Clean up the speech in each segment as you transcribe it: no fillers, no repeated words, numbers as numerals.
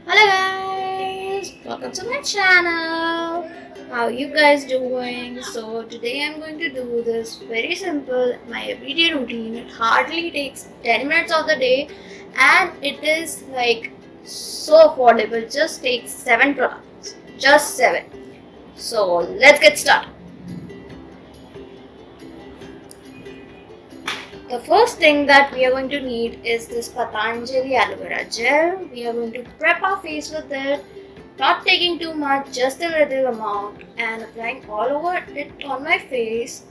Hello guys, welcome to my channel. How are you guys doing? So today I'm going to do this very simple, my everyday routine. It hardly takes 10 minutes of the day and it is like so affordable. Just takes 7 products, just 7. So let's get started. The first thing that we are going to need is this Patanjali Aloevera gel. We are going to prep our face with it, not taking too much, just a little amount, and applying all over it on my face.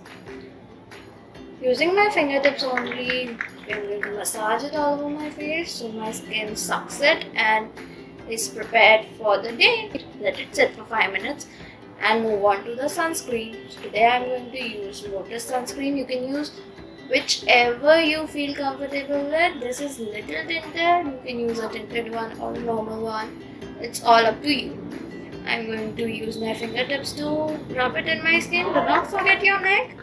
Using my fingertips only, I'm going to massage it all over my face so my skin sucks it and is prepared for the day. Let it sit for 5 minutes and move on to the sunscreen. So today I'm going to use Lotus sunscreen. You can use whichever you feel comfortable with. This is little tinted. You can use a tinted one or a normal one. It's all up to you. I'm going to use my fingertips to rub it in my skin. Do not forget your neck.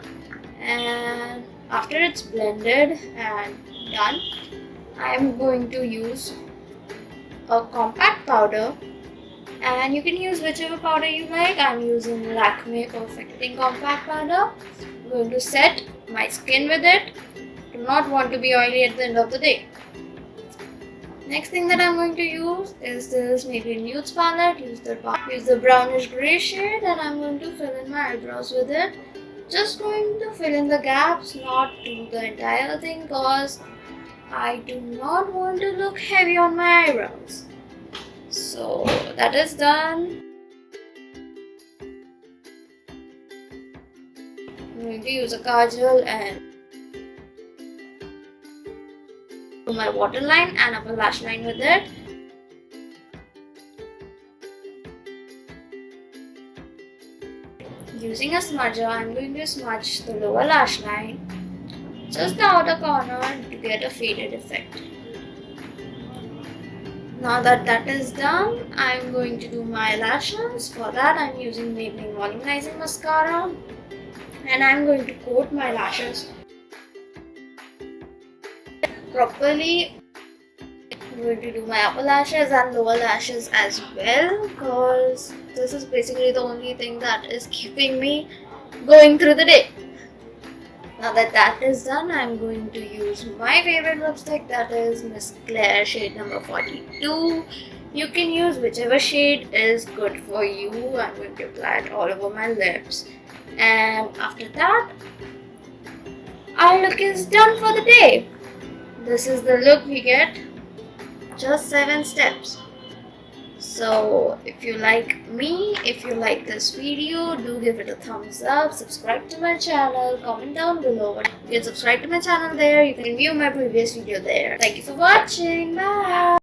And after it's blended and done, I'm going to use a compact powder. And you can use whichever powder you like. I'm using Lakme Perfecting Compact Powder. I'm going to set my skin with it. Do not want to be oily at the end of the day. Next thing that I'm going to use is this Maybelline Nudes palette. Use the brownish grey shade and I'm going to fill in my eyebrows with it. Just going to fill in the gaps, not do the entire thing because I do not want to look heavy on my eyebrows. So that is done. I'm going to use a Kajal and do my waterline and upper lash line with it. Using a smudger, I'm going to smudge the lower lash line, just the outer corner to get a faded effect. Now that that is done, I'm going to do my lashes. For that, I'm using Maybelline Volumizing Mascara. And I'm going to coat my lashes properly. I'm going to do my upper lashes and lower lashes as well because this is basically the only thing that is keeping me going through the day. Now that that is done, I'm going to use my favorite lipstick, that is Miss Claire shade number 42. You can use whichever shade is good for you. I'm going to apply it all over my lips. And after that, our look is done for the day. This is the look we get. Just 7 steps. So if you like me, if you like this video, do give it a thumbs up. Subscribe to my channel. Comment down below. You can subscribe to my channel there. You can view my previous video there. Thank you for watching. Bye.